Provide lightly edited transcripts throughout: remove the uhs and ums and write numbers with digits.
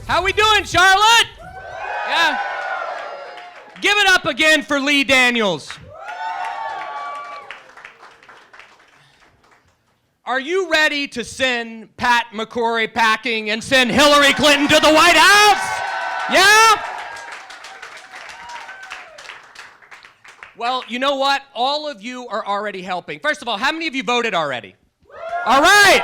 How we doing, Charlotte? Yeah. Give it up again for Lee Daniels. Are you ready to send Pat McCrory packing and send Hillary Clinton to the White House? Yeah? Well, you know what? All of you are already helping. First of all, how many of you voted already? All right.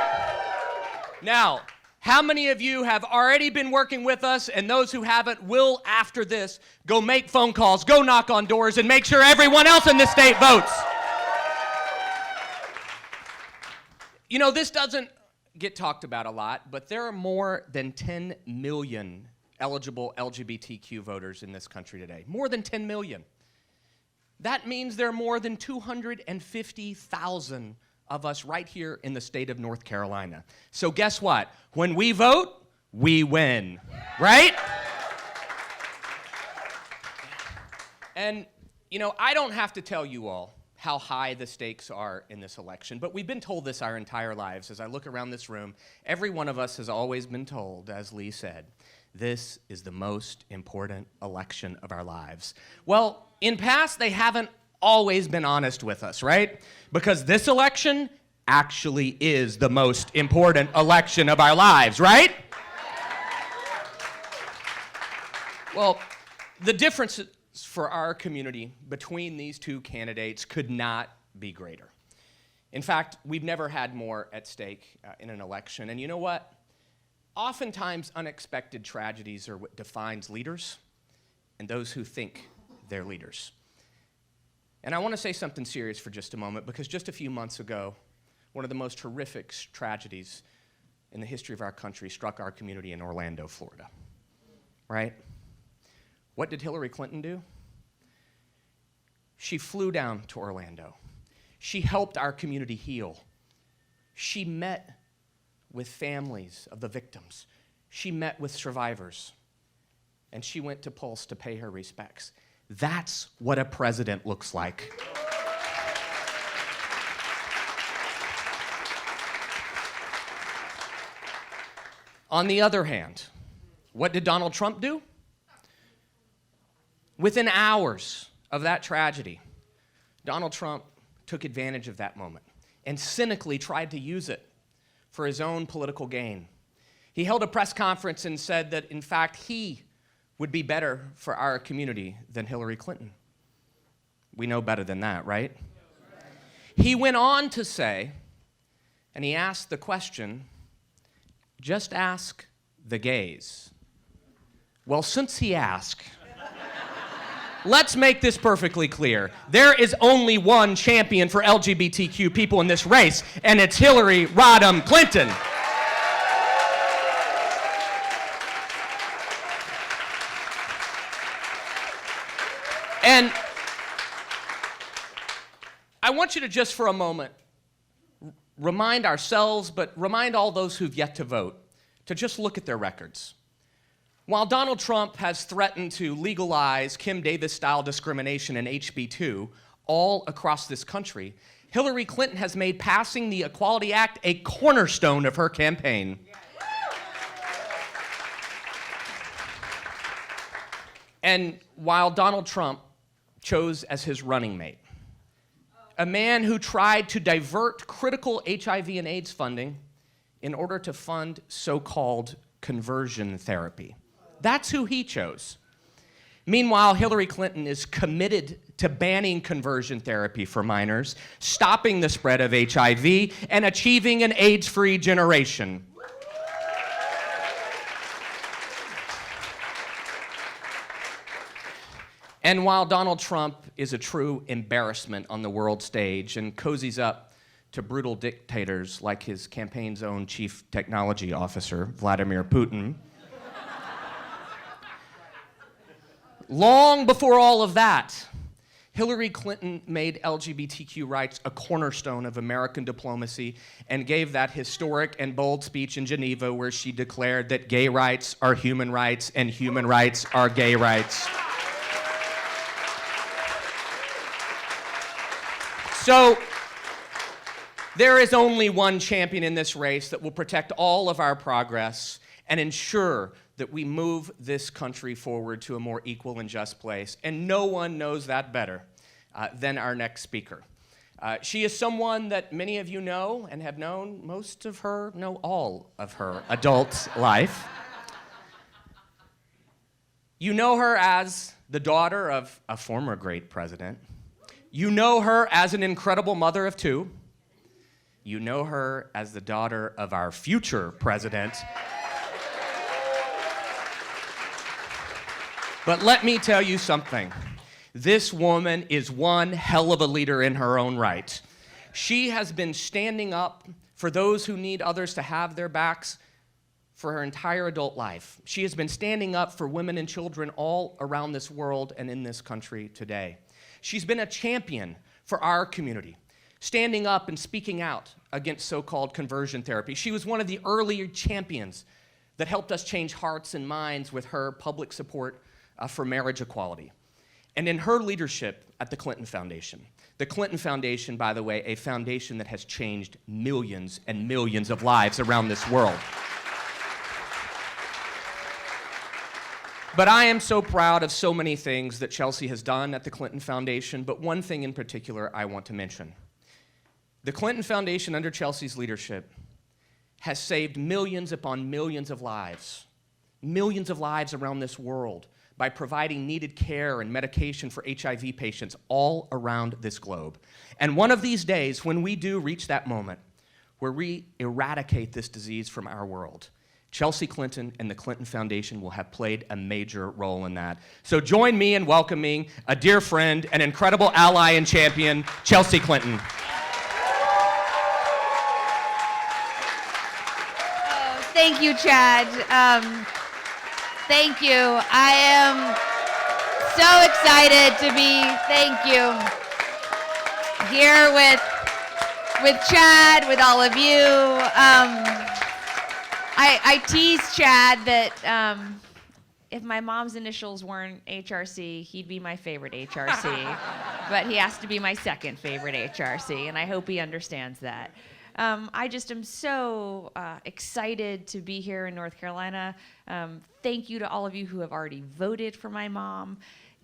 Now, how many of you have already been working with us, and those who haven't will, after this, go make phone calls, go knock on doors, and make sure everyone else in this state votes? You know, this doesn't get talked about a lot, but there are more than 10 million eligible LGBTQ voters in this country today. More than 10 million. That means there are more than 250,000 of us right here in the state of North Carolina. So guess what? When we vote, we win, right? And, you know, I don't have to tell you all how high the stakes are in this election, but we've been told this our entire lives. As I look around this room, every one of us has always been told, as Lee said, this is the most important election of our lives. Well, in past, they haven't always been honest with us, right? Because this election actually is the most important election of our lives, right? Well, the difference for our community between these two candidates could not be greater. In fact, we've never had more at stake in an election. And you know what? Oftentimes, unexpected tragedies are what defines leaders and those who think they're leaders. And I want to say something serious for just a moment, because just a few months ago, one of the most horrific tragedies in the history of our country struck our community in Orlando, Florida, right? What did Hillary Clinton do? She flew down to Orlando. She helped our community heal. She met with families of the victims. She met with survivors. And she went to Pulse to pay her respects. That's what a president looks like. On the other hand, what did Donald Trump do? Within hours of that tragedy, Donald Trump took advantage of that moment and cynically tried to use it for his own political gain. He held a press conference and said that, in fact, he would be better for our community than Hillary Clinton. We know better than that, right? He went on to say, and he asked the question, just ask the gays. Well, since he asked, let's make this perfectly clear. There is only one champion for LGBTQ people in this race, and it's Hillary Rodham Clinton. And I want you to just for a moment remind ourselves, but remind all those who've yet to vote, to just look at their records. While Donald Trump has threatened to legalize Kim Davis-style discrimination in HB 2 all across this country, Hillary Clinton has made passing the Equality Act a cornerstone of her campaign. And while Donald Trump chose as his running mate a man who tried to divert critical HIV and AIDS funding in order to fund so-called conversion therapy. That's who he chose. Meanwhile, Hillary Clinton is committed to banning conversion therapy for minors, stopping the spread of HIV, and achieving an AIDS-free generation. And while Donald Trump is a true embarrassment on the world stage and cozies up to brutal dictators like his campaign's own chief technology officer, Vladimir Putin, long before all of that, Hillary Clinton made LGBTQ rights a cornerstone of American diplomacy and gave that historic and bold speech in Geneva where she declared that gay rights are human rights and human rights are gay rights. So there is only one champion in this race that will protect all of our progress and ensure that we move this country forward to a more equal and just place. And no one knows that better than our next speaker. She is someone that many of you know and have known all of her adult life. You know her as the daughter of a former great president. You know her as an incredible mother of two. You know her as the daughter of our future president. But let me tell you something. This woman is one hell of a leader in her own right. She has been standing up for those who need others to have their backs for her entire adult life. She has been standing up for women and children all around this world and in this country today. She's been a champion for our community, standing up and speaking out against so-called conversion therapy. She was one of the early champions that helped us change hearts and minds with her public support for marriage equality. And in her leadership at the Clinton Foundation, by the way, a foundation that has changed millions and millions of lives around this world. But I am so proud of so many things that Chelsea has done at the Clinton Foundation, but one thing in particular I want to mention. The Clinton Foundation, under Chelsea's leadership, has saved millions upon millions of lives around this world, by providing needed care and medication for HIV patients all around this globe. And one of these days, when we do reach that moment where we eradicate this disease from our world, Chelsea Clinton and the Clinton Foundation will have played a major role in that. So join me in welcoming a dear friend, an incredible ally and champion, Chelsea Clinton. Oh, thank you, Chad. Thank you. I am so excited to be, here with Chad, with all of you. I teased Chad that if my mom's initials weren't HRC, he'd be my favorite HRC. But he has to be my second favorite HRC, and I hope he understands that. I just am so excited to be here in North Carolina. Thank you to all of you who have already voted for my mom.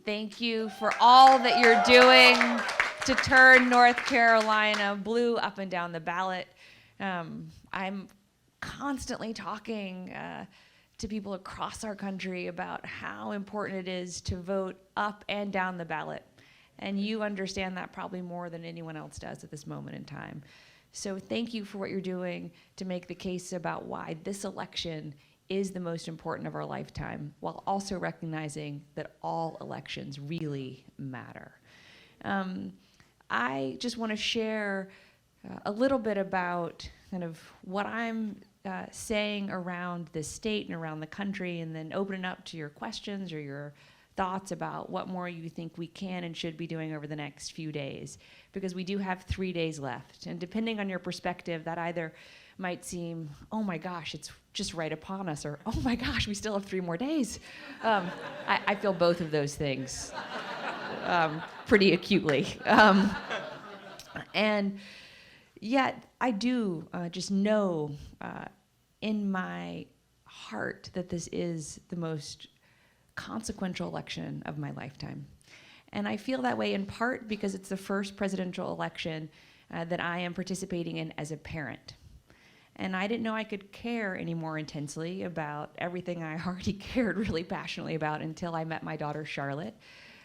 Thank you for all that you're doing to turn North Carolina blue up and down the ballot. I'm constantly talking to people across our country about how important it is to vote up and down the ballot. And you understand that probably more than anyone else does at this moment in time. So thank you for what you're doing to make the case about why this election is the most important of our lifetime, while also recognizing that all elections really matter. I just want to share a little bit about kind of what I'm saying around the state and around the country, and then open it up to your questions or your thoughts about what more you think we can and should be doing over the next few days, because we do have 3 days left. And depending on your perspective, that either might seem, oh my gosh, it's just right upon us, or oh my gosh, we still have 3 more days. I feel both of those things pretty acutely. And yet I do just know in my heart that this is the most consequential election of my lifetime. And I feel that way in part because it's the first presidential election that I am participating in as a parent. And I didn't know I could care any more intensely about everything I already cared really passionately about until I met my daughter Charlotte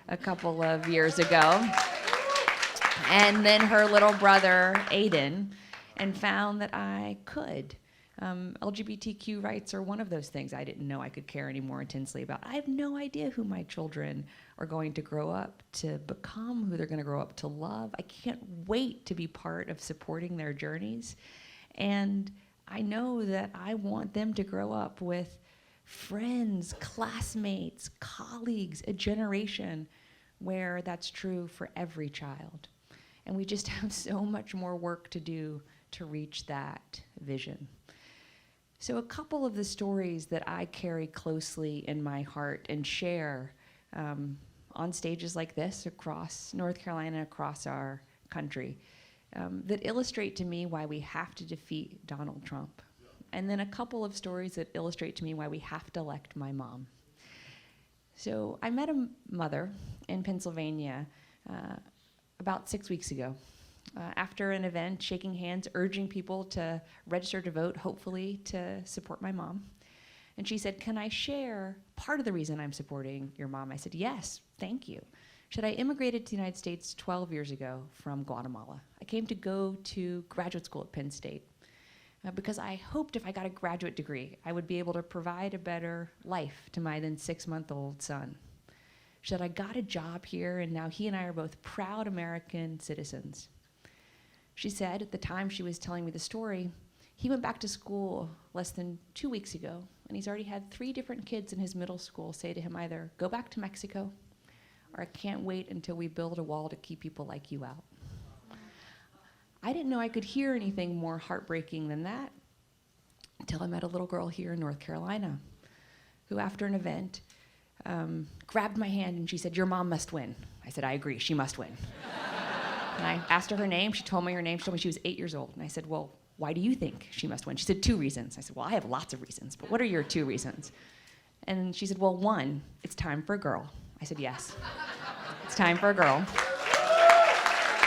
a couple of years ago. And then her little brother Aiden, and found that I could. LGBTQ rights are one of those things I didn't know I could care any more intensely about. I have no idea who my children are going to grow up to become, who they're going to grow up to love. I can't wait to be part of supporting their journeys. And I know that I want them to grow up with friends, classmates, colleagues, a generation where that's true for every child. And we just have so much more work to do to reach that vision. So a couple of the stories that I carry closely in my heart and share on stages like this across North Carolina, across our country, that illustrate to me why we have to defeat Donald Trump. and then a couple of stories that illustrate to me why we have to elect my mom. So I met a mother in Pennsylvania about 6 weeks ago. After an event, shaking hands, urging people to register to vote, hopefully to support my mom. And she said, "Can I share part of the reason I'm supporting your mom?" I said, "Yes, thank you." She said, "I immigrated to the United States 12 years ago from Guatemala. I came to go to graduate school at Penn State because I hoped if I got a graduate degree, I would be able to provide a better life to my then 6-month-old son." She said, "I got a job here, and now he and I are both proud American citizens." She said, at the time she was telling me the story, he went back to school less than 2 weeks ago, and he's already had 3 different kids in his middle school say to him either, "Go back to Mexico," or "I can't wait until we build a wall to keep people like you out." I didn't know I could hear anything more heartbreaking than that until I met a little girl here in North Carolina who, after an event, grabbed my hand and she said, "Your mom must win." I said, "I agree, she must win." And I asked her name. She told me her name. She told me she was 8 years old. And I said, "Well, why do you think she must win?" She said, "2 reasons." I said, "Well, I have lots of reasons, but what are your 2 reasons?" And she said, "Well, 1, it's time for a girl." I said, "Yes, it's time for a girl."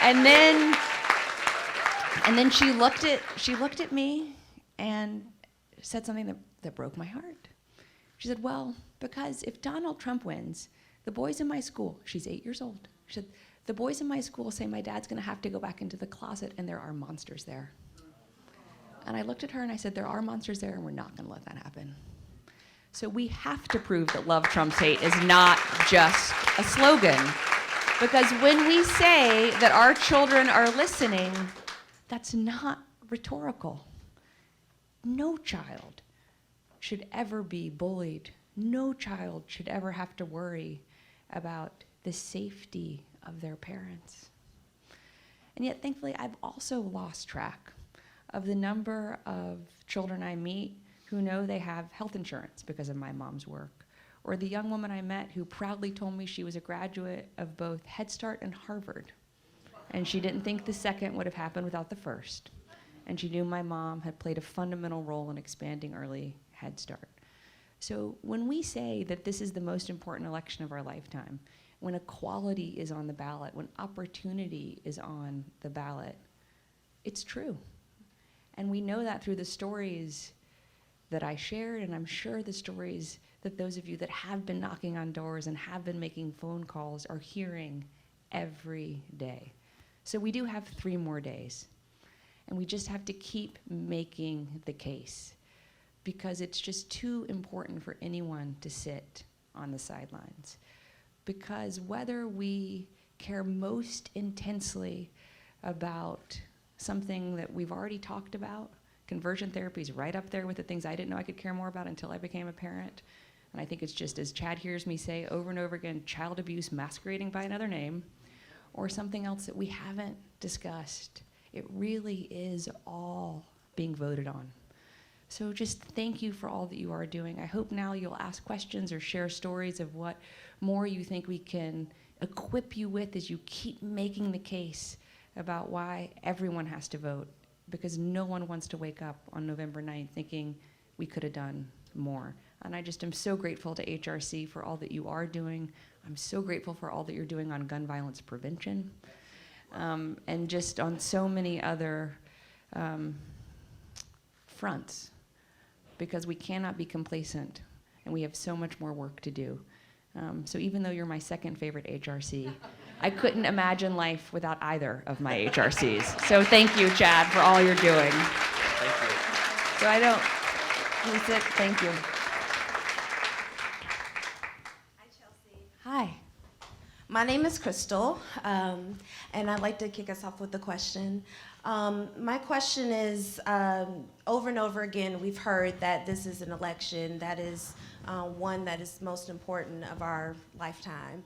And then she looked at me and said something that broke my heart. She said, "Well, because if Donald Trump wins, the boys in my school," she's 8 years old, she said, "the boys in my school say my dad's gonna have to go back into the closet and there are monsters there." And I looked at her and I said, "There are monsters there and we're not gonna let that happen." So we have to prove that love trumps hate is not just a slogan. Because when we say that our children are listening, that's not rhetorical. No child should ever be bullied. No child should ever have to worry about the safety of their parents. And yet, thankfully, I've also lost track of the number of children I meet who know they have health insurance because of my mom's work, or the young woman I met who proudly told me she was a graduate of both Head Start and Harvard, and she didn't think the second would have happened without the first, and she knew my mom had played a fundamental role in expanding early Head Start. So when we say that this is the most important election of our lifetime, when equality is on the ballot, when opportunity is on the ballot, it's true. And we know that through the stories that I shared, and I'm sure the stories that those of you that have been knocking on doors and have been making phone calls are hearing every day. So we do have 3 more days. And we just have to keep making the case, because it's just too important for anyone to sit on the sidelines. Because whether we care most intensely about something that we've already talked about, conversion therapy is right up there with the things I didn't know I could care more about until I became a parent. And I think it's just, as Chad hears me say over and over again, child abuse masquerading by another name, or something else that we haven't discussed. It really is all being voted on. So just thank you for all that you are doing. I hope now you'll ask questions or share stories of what more you think we can equip you with as you keep making the case about why everyone has to vote, because no one wants to wake up on November 9th thinking we could have done more. And I just am so grateful to HRC for all that you are doing. I'm so grateful for all that you're doing on gun violence prevention, and just on so many other fronts, because we cannot be complacent, and we have so much more work to do. So even though you're my second favorite HRC, I couldn't imagine life without either of my HRCs. So thank you, Chad, for all you're doing. Thank you. So I don't, can we sit? Thank you. Hi, Chelsea. Hi. My name is Crystal, and I'd like to kick us off with a question. My question is, over and over again, we've heard that this is an election that is one that is most important of our lifetime.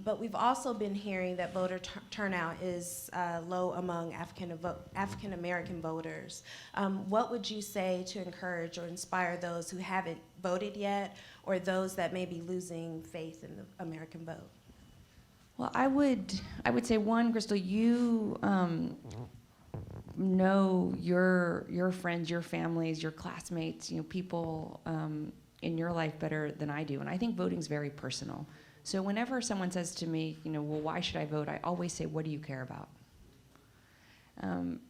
But we've also been hearing that voter turnout is low among African American voters. What would you say to encourage or inspire those who haven't voted yet, or those that may be losing faith in the American vote? Well, I would say, one, Crystal, you know your friends, your families, your classmates, people in your life better than I do. And I think voting's very personal. So whenever someone says to me, well, why should I vote? I always say, what do you care about?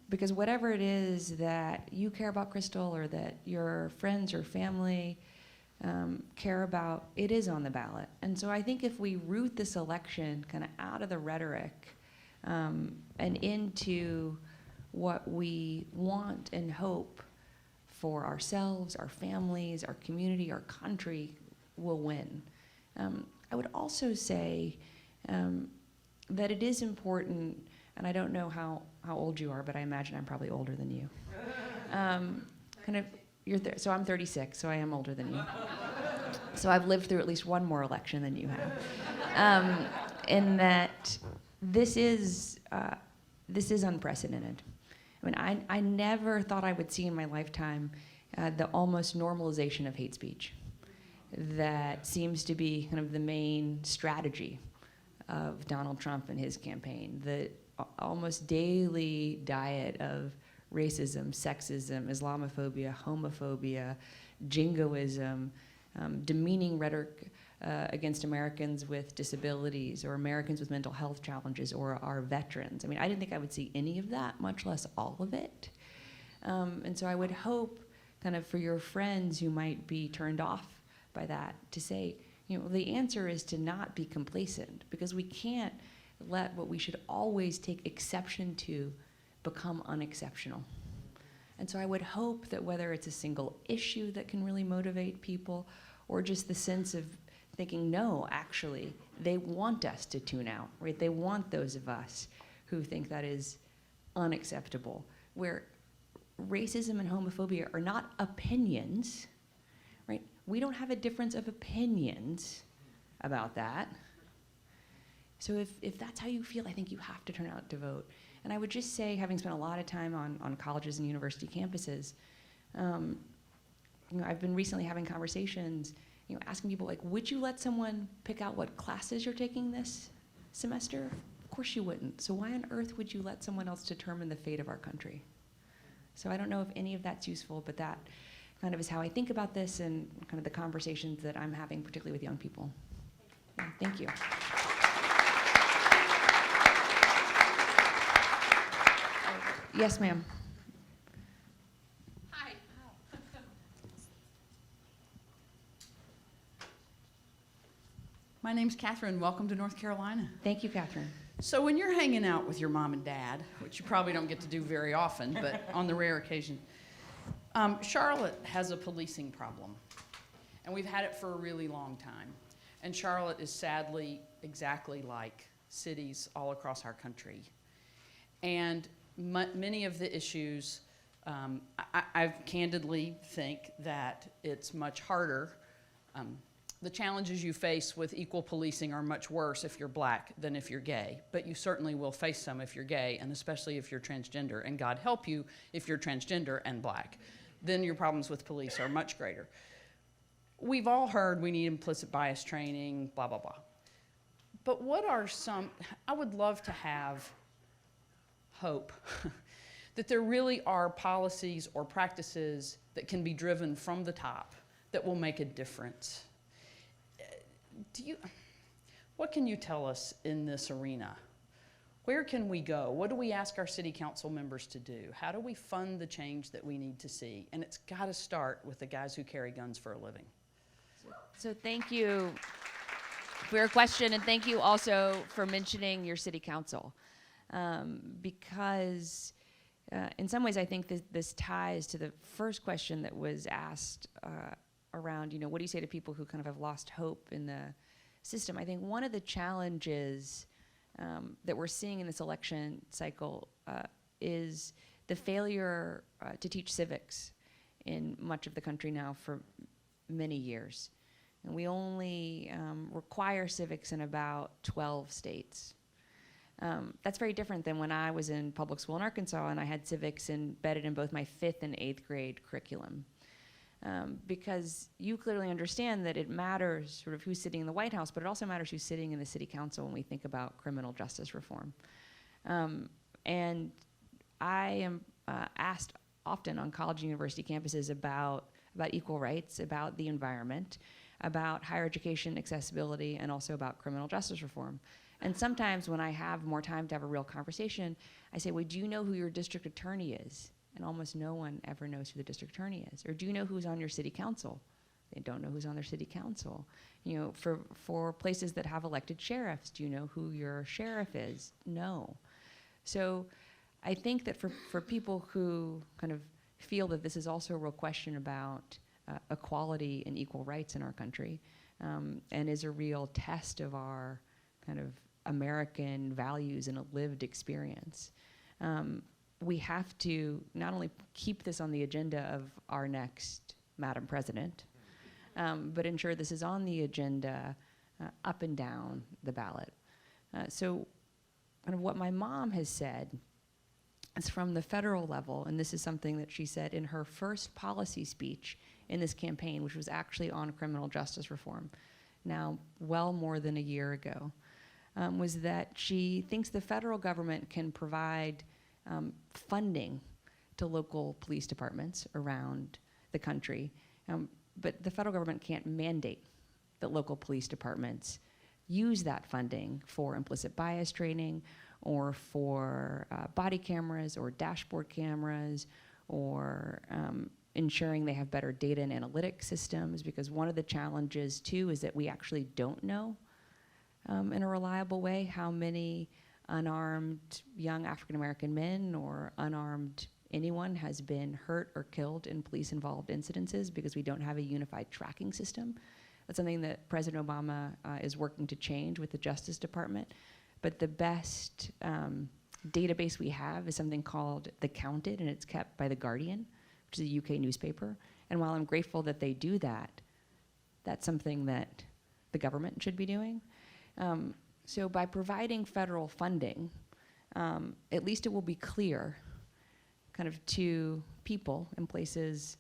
Because whatever it is that you care about, Crystal, or that your friends or family care about, it is on the ballot. And so I think if we root this election kind of out of the rhetoric and into what we want and hope for ourselves, our families, our community, our country, will win. I would also say that it is important, and I don't know how old you are, but I imagine I'm probably older than you. So I'm 36, so I am older than you. So I've lived through at least one more election than you have. In that this is unprecedented. I mean, I never thought I would see in my lifetime the almost normalization of hate speech that seems to be kind of the main strategy of Donald Trump and his campaign. The almost daily diet of racism, sexism, Islamophobia, homophobia, jingoism, demeaning rhetoric against Americans with disabilities or Americans with mental health challenges or our veterans. I mean, I didn't think I would see any of that, much less all of it. And so I would hope kind of for your friends who might be turned off by that to say, the answer is to not be complacent, because we can't let what we should always take exception to become unexceptional. And so I would hope that whether it's a single issue that can really motivate people, or just the sense of thinking, no, actually, they want us to tune out, right? They want those of us who think that is unacceptable, where racism and homophobia are not opinions, right? We don't have a difference of opinions about that. So if that's how you feel, I think you have to turn out to vote. And I would just say, having spent a lot of time on colleges and university campuses, I've been recently having conversations, asking people, like, would you let someone pick out what classes you're taking this semester? Of course you wouldn't. So why on earth would you let someone else determine the fate of our country? So I don't know if any of that's useful, but that kind of is how I think about this and kind of the conversations that I'm having, particularly with young people. Yeah, thank you. Yes, ma'am. Hi. My name's Catherine. Welcome to North Carolina. Thank you, Catherine. So when you're hanging out with your mom and dad, which you probably don't get to do very often, but on the rare occasion, Charlotte has a policing problem. And we've had it for a really long time. And Charlotte is sadly exactly like cities all across our country. And many of the issues, I candidly think that it's much harder. The challenges you face with equal policing are much worse if you're black than if you're gay, but you certainly will face some if you're gay, and especially if you're transgender, and God help you if you're transgender and black. Then your problems with police are much greater. We've all heard we need implicit bias training, blah, blah, blah. But what are some, I would love to have hope that there really are policies or practices that can be driven from the top that will make a difference. What can you tell us in this arena? Where can we go? What do we ask our city council members to do? How do we fund the change that we need to see? And it's got to start with the guys who carry guns for a living. So thank you for your question, and thank you also for mentioning your city council. Because in some ways I think this ties to the first question that was asked around, what do you say to people who kind of have lost hope in the system? I think one of the challenges that we're seeing in this election cycle is the failure to teach civics in much of the country now for many years. And we only require civics in about 12 states. That's very different than when I was in public school in Arkansas and I had civics embedded in both my 5th and 8th grade curriculum. Because you clearly understand that it matters sort of who's sitting in the White House, but it also matters who's sitting in the city council when we think about criminal justice reform. And I am asked often on college and university campuses about equal rights, about the environment, about higher education accessibility, and also about criminal justice reform. And sometimes when I have more time to have a real conversation, I say, well, do you know who your district attorney is? And almost no one ever knows who the district attorney is. Or do you know who's on your city council? They don't know who's on their city council. You know, for places that have elected sheriffs, do you know who your sheriff is? No. So I think that for people who kind of feel that this is also a real question about equality and equal rights in our country, and is a real test of our kind of American values and a lived experience, we have to not only keep this on the agenda of our next Madam President, but ensure this is on the agenda up and down the ballot. So kind of what my mom has said is from the federal level, and this is something that she said in her first policy speech in this campaign, which was actually on criminal justice reform, now well more than a year ago, was that she thinks the federal government can provide funding to local police departments around the country, but the federal government can't mandate that local police departments use that funding for implicit bias training or for body cameras or dashboard cameras or ensuring they have better data and analytic systems, because one of the challenges too is that we actually don't know in a reliable way how many unarmed young African American men or unarmed anyone has been hurt or killed in police-involved incidences, because we don't have a unified tracking system. That's something that President Obama is working to change with the Justice Department. But the best database we have is something called The Counted, and it's kept by The Guardian, which is a UK newspaper. And while I'm grateful that they do that, that's something that the government should be doing. So by providing federal funding, at least it will be clear kind of to people in places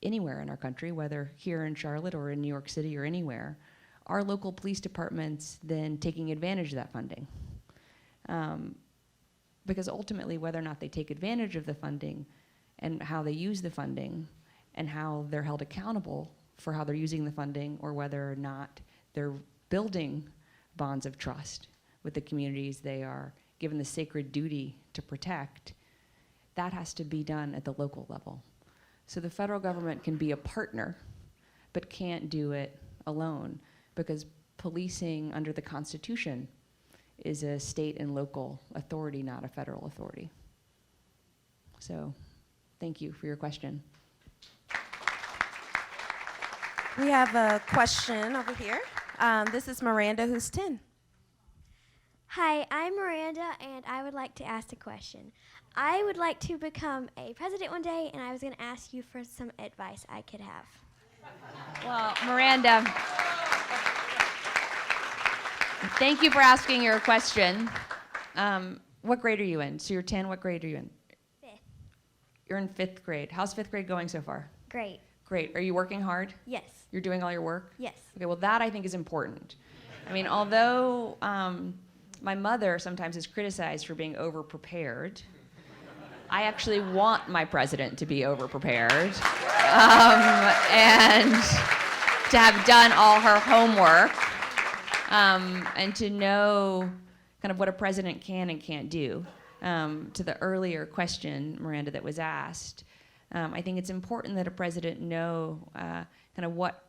anywhere in our country, whether here in Charlotte or in New York City or anywhere, are local police departments then taking advantage of that funding? Because ultimately, whether or not they take advantage of the funding and how they use the funding and how they're held accountable for how they're using the funding, or whether or not they're building bonds of trust with the communities they are given the sacred duty to protect, that has to be done at the local level. So the federal government can be a partner, but can't do it alone, because policing under the Constitution is a state and local authority, not a federal authority. So thank you for your question. We have a question over here. This is Miranda, who's 10. Hi, I'm Miranda, and I would like to ask a question. I would like to become a president one day, and I was going to ask you for some advice I could have. Well, Miranda, thank you for asking your question. What grade are you in? So you're 10, what grade are you in? 5th. You're in 5th grade. How's 5th grade going so far? Great. Great. Are you working hard? Yes. You're doing all your work? Yes. Okay, well, that I think is important. I mean, although my mother sometimes is criticized for being over-prepared, I actually want my president to be over-prepared and to have done all her homework and to know kind of what a president can and can't do. To the earlier question, Miranda, that was asked, I think it's important that a president know kind of what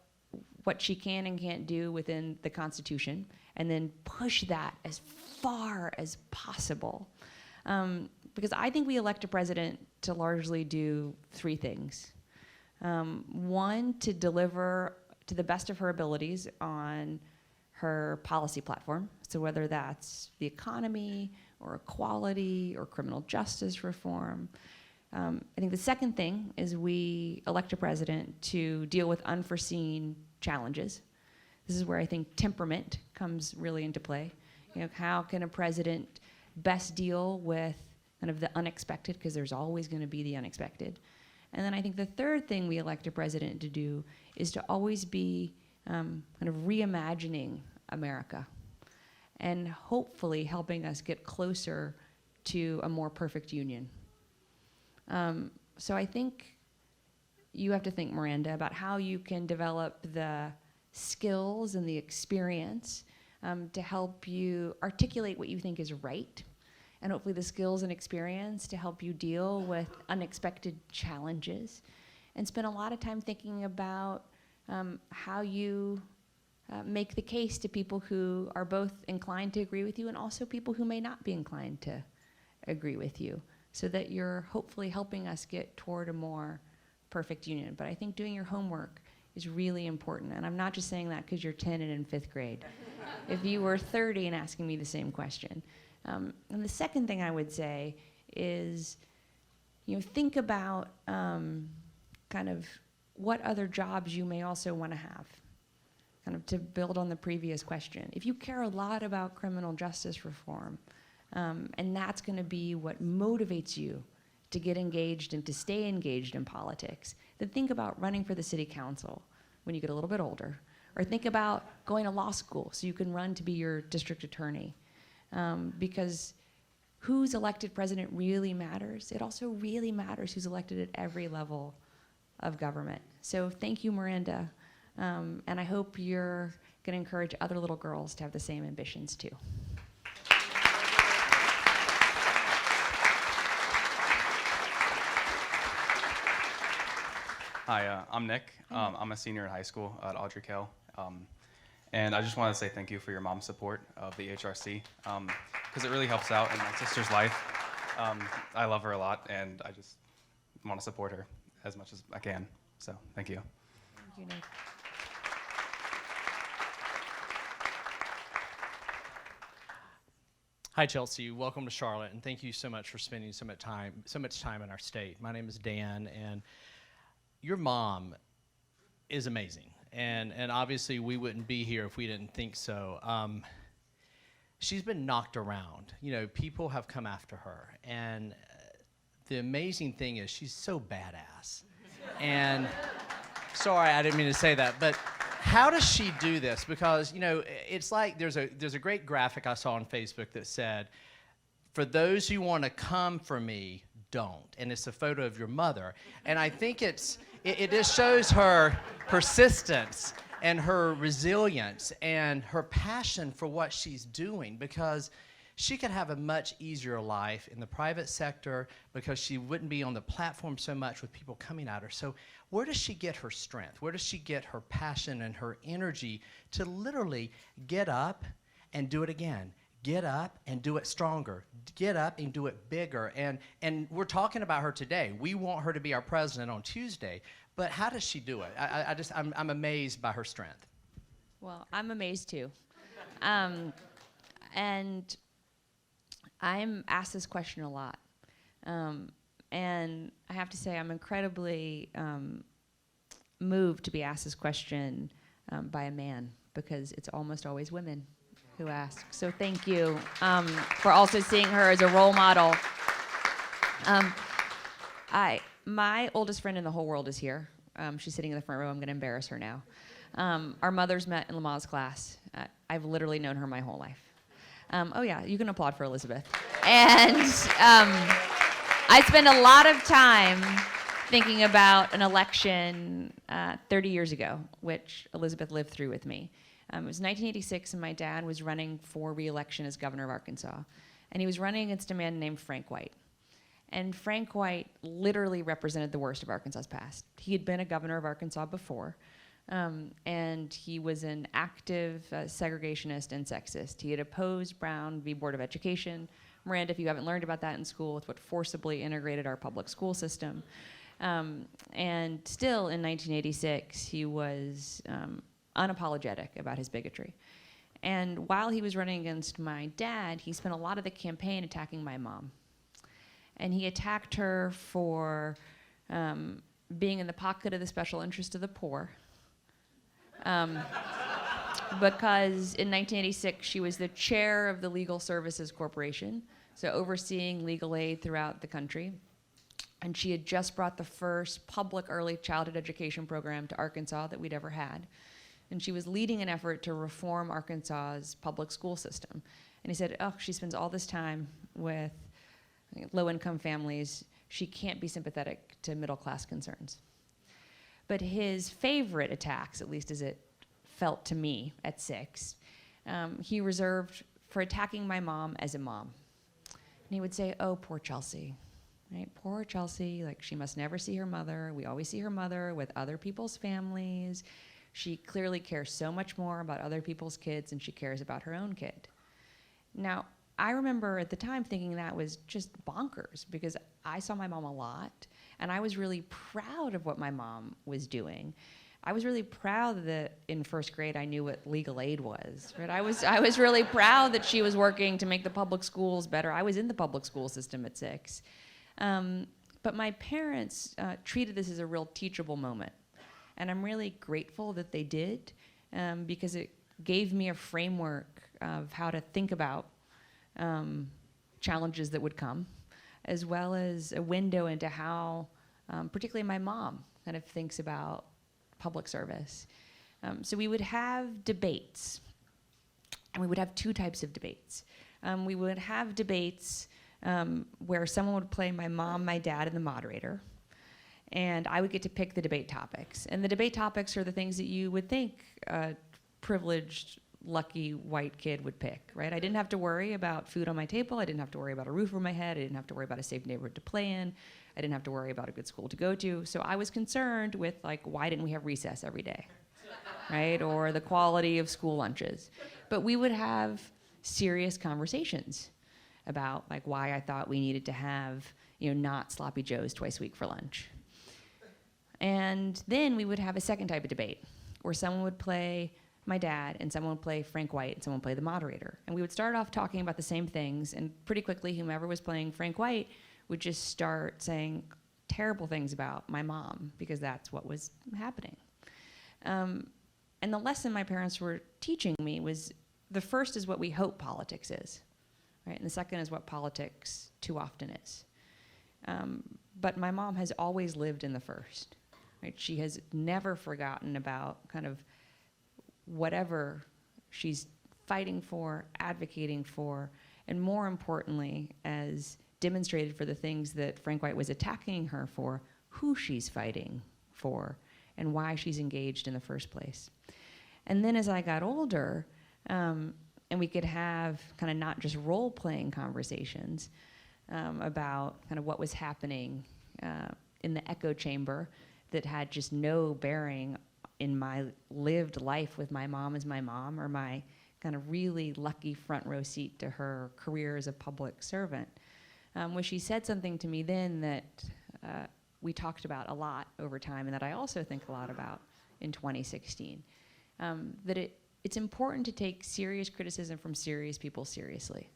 she can and can't do within the Constitution, and then push that as far as possible. Because I think we elect a president to largely do 3 things. One, to deliver to the best of her abilities on her policy platform. So whether that's the economy or equality or criminal justice reform. I think the second thing is we elect a president to deal with unforeseen challenges. This is where I think temperament comes really into play. You know, how can a president best deal with kind of the unexpected, because there's always going to be the unexpected. And then I think the third thing we elect a president to do is to always be kind of reimagining America and hopefully helping us get closer to a more perfect union. So I think you have to think, Miranda, about how you can develop the skills and the experience to help you articulate what you think is right, and hopefully the skills and experience to help you deal with unexpected challenges, and spend a lot of time thinking about how you make the case to people who are both inclined to agree with you and also people who may not be inclined to agree with you, so that you're hopefully helping us get toward a more perfect union. But I think doing your homework is really important. And I'm not just saying that because you're 10 and in 5th grade. If you were 30 and asking me the same question. And the second thing I would say is, think about kind of what other jobs you may also want to have, kind of to build on the previous question. If you care a lot about criminal justice reform, and that's going to be what motivates you to get engaged and to stay engaged in politics, then think about running for the city council when you get a little bit older. Or think about going to law school so you can run to be your district attorney. Because who's elected president really matters. It also really matters who's elected at every level of government. So thank you, Miranda. And I hope you're going to encourage other little girls to have the same ambitions too. Hi, I'm Nick. I'm a senior in high school at Audrey Kell. And I just want to say thank you for your mom's support of the HRC, because it really helps out in my sister's life. I love her a lot, and I just want to support her as much as I can. So thank you. Thank you, Nick. Hi, Chelsea. Welcome to Charlotte, and thank you so much for spending so much time in our state. My name is Dan, and your mom is amazing, and obviously we wouldn't be here if we didn't think so. She's been knocked around. People have come after her, and the amazing thing is she's so badass. And sorry, I didn't mean to say that, but how does she do this? Because it's like there's a great graphic I saw on Facebook that said, "For those who want to come for me, don't." And it's a photo of your mother, and I think it just shows her persistence and her resilience and her passion for what she's doing, because she could have a much easier life in the private sector because she wouldn't be on the platform so much with people coming at her. So where does she get her strength? Where does she get her passion and her energy to literally get up and do it again? Get up and do it stronger. Get up and do it bigger. And we're talking about her today. We want her to be our president on Tuesday. But how does she do it? I'm amazed by her strength. Well, I'm amazed too. And I'm asked this question a lot. And I have to say I'm incredibly moved to be asked this question by a man, because it's almost always women who ask. So thank you for also seeing her as a role model. My oldest friend in the whole world is here. She's sitting in the front row. I'm going to embarrass her now. Our mothers met in Lama's class. I've literally known her my whole life. Oh yeah, you can applaud for Elizabeth. And I spend a lot of time thinking about an election 30 years ago, which Elizabeth lived through with me. It was 1986, and my dad was running for re-election as governor of Arkansas. And he was running against a man named Frank White. And Frank White literally represented the worst of Arkansas's past. He had been a governor of Arkansas before, and he was an active segregationist and sexist. He had opposed Brown v. Board of Education. Miranda, if you haven't learned about that in school, it's what forcibly integrated our public school system. And still in 1986, he was unapologetic about his bigotry. And while he was running against my dad, he spent a lot of the campaign attacking my mom. And he attacked her for being in the pocket of the special interest of the poor. Because in 1986, she was the chair of the Legal Services Corporation, so overseeing legal aid throughout the country. And she had just brought the first public early childhood education program to Arkansas that we'd ever had. And she was leading an effort to reform Arkansas's public school system. And he said, oh, she spends all this time with low-income families. she can't be sympathetic to middle-class concerns. But his favorite attacks, at least as it felt to me at 6, he reserved for attacking my mom as a mom. And he would say, "Oh, poor Chelsea, right? Poor Chelsea, like she must never see her mother. We always see her mother with other people's families. She clearly cares so much more about other people's kids than she cares about her own kid." Now, I remember at the time thinking that was just bonkers because I saw my mom a lot and I was really proud of what my mom was doing. I was really proud that in first grade I knew what legal aid was, right? I was really proud that she was working to make the public schools better. I was in the public school system at 6. But my parents treated this as a real teachable moment. And I'm really grateful that they did because it gave me a framework of how to think about challenges that would come, as well as a window into how, particularly my mom, kind of thinks about public service. So we would have debates, and we would have 2 types of debates. We would have debates where someone would play my mom, my dad, and the moderator, and I would get to pick the debate topics. And the debate topics are the things that you would think a privileged, lucky white kid would pick, right? I didn't have to worry about food on my table. I didn't have to worry about a roof over my head. I didn't have to worry about a safe neighborhood to play in. I didn't have to worry about a good school to go to. So I was concerned with, like, why didn't we have recess every day, right? Or the quality of school lunches. But we would have serious conversations about, like, why I thought we needed to have, not sloppy joes twice a week for lunch. And then we would have a second type of debate where someone would play my dad and someone would play Frank White and someone would play the moderator. And we would start off talking about the same things, and pretty quickly whomever was playing Frank White would just start saying terrible things about my mom because that's what was happening. And the lesson my parents were teaching me was the first is what we hope politics is, right? And the second is what politics too often is. But my mom has always lived in the first, right? She has never forgotten about kind of whatever she's fighting for, advocating for, and more importantly, as demonstrated for the things that Frank White was attacking her for, who she's fighting for, and why she's engaged in the first place. And then as I got older, and we could have kind of not just role-playing conversations about kind of what was happening in the echo chamber that had just no bearing in my lived life with my mom as my mom, or my kind of really lucky front row seat to her career as a public servant, where she said something to me then that we talked about a lot over time, and that I also think a lot about in 2016, that it's important to take serious criticism from serious people seriously.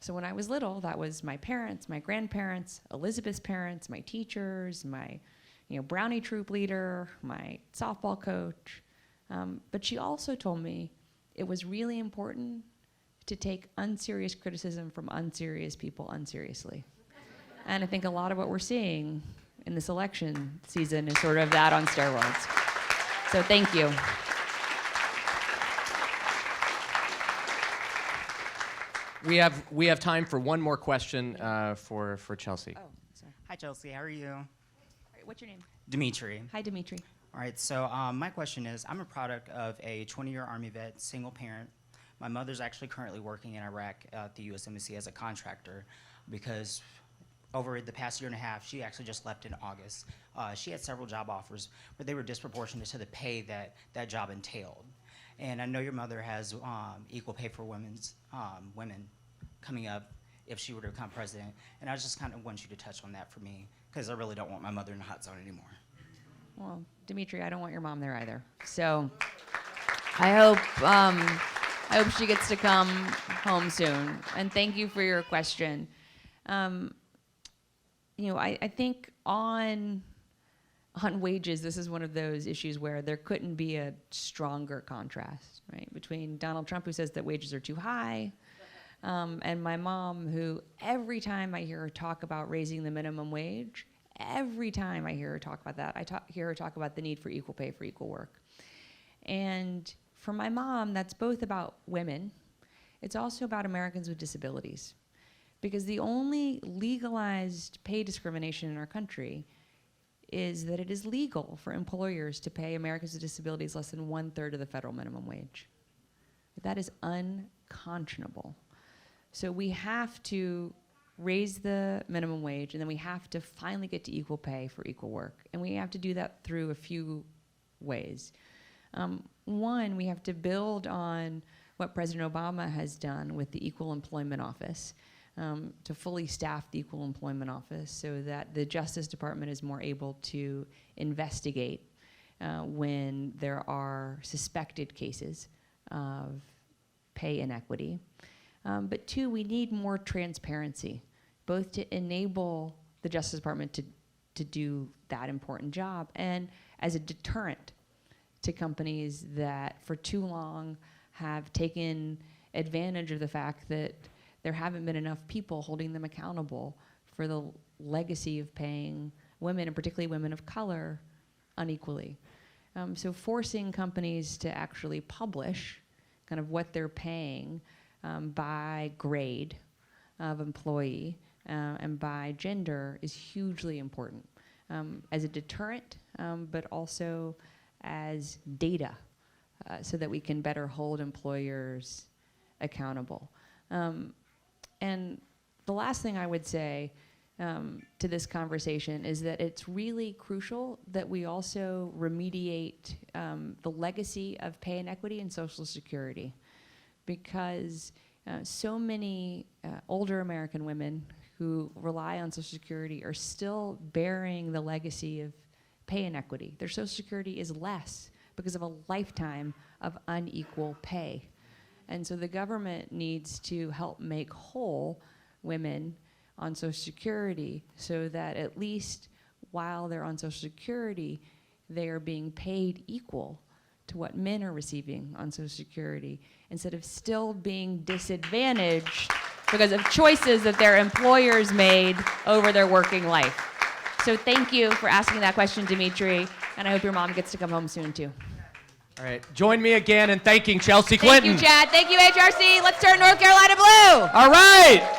So when I was little, that was my parents, my grandparents, Elizabeth's parents, my teachers, my brownie troop leader, my softball coach. But she also told me it was really important to take unserious criticism from unserious people unseriously. And I think a lot of what we're seeing in this election season is sort of that on steroids. So thank you. We have time for one more question for Chelsea. Oh, sorry. Hi, Chelsea. How are you? All right, what's your name? Dimitri. Hi, Dimitri. All right, so my question is, I'm a product of a 20-year Army vet, single parent. My mother's actually currently working in Iraq at the U.S. Embassy as a contractor because over the past year and a half, she actually just left in August. She had several job offers, but they were disproportionate to the pay that job entailed. And I know your mother has equal pay for women coming up if she were to become president. And I just kind of want you to touch on that for me because I really don't want my mother in the hot zone anymore. Well, Dimitri, I don't want your mom there either. So I hope she gets to come home soon. And thank you for your question. I think on wages, this is one of those issues where there couldn't be a stronger contrast, right, between Donald Trump, who says that wages are too high, and my mom, who every time I hear her talk about raising the minimum wage, every time I hear her talk about that, hear her talk about the need for equal pay for equal work. And for my mom, that's both about women. It's also about Americans with disabilities. Because the only legalized pay discrimination in our country is that it is legal for employers to pay Americans with disabilities less than 1/3 of the federal minimum wage. That is unconscionable. So we have to raise the minimum wage, and then we have to finally get to equal pay for equal work. And we have to do that through a few ways. One, we have to build on what President Obama has done with the Equal Employment Office, to fully staff the Equal Employment Office so that the Justice Department is more able to investigate when there are suspected cases of pay inequity. But two, we need more transparency, both to enable the Justice Department to do that important job and as a deterrent to companies that for too long have taken advantage of the fact that there haven't been enough people holding them accountable for the legacy of paying women, and particularly women of color, unequally. So forcing companies to actually publish kind of what they're paying by grade of employee and by gender is hugely important as a deterrent, but also as data so that we can better hold employers accountable. And the last thing I would say to this conversation is that it's really crucial that we also remediate the legacy of pay inequity in Social Security, because so many older American women who rely on Social Security are still bearing the legacy of pay inequity. Their Social Security is less because of a lifetime of unequal pay. And so the government needs to help make whole women on Social Security so that at least while they're on Social Security, they are being paid equal to what men are receiving on Social Security, instead of still being disadvantaged because of choices that their employers made over their working life. So thank you for asking that question, Dimitri, and I hope your mom gets to come home soon too. All right, join me again in thanking Chelsea Clinton. Thank you, Chad. Thank you, HRC. Let's turn North Carolina blue. All right.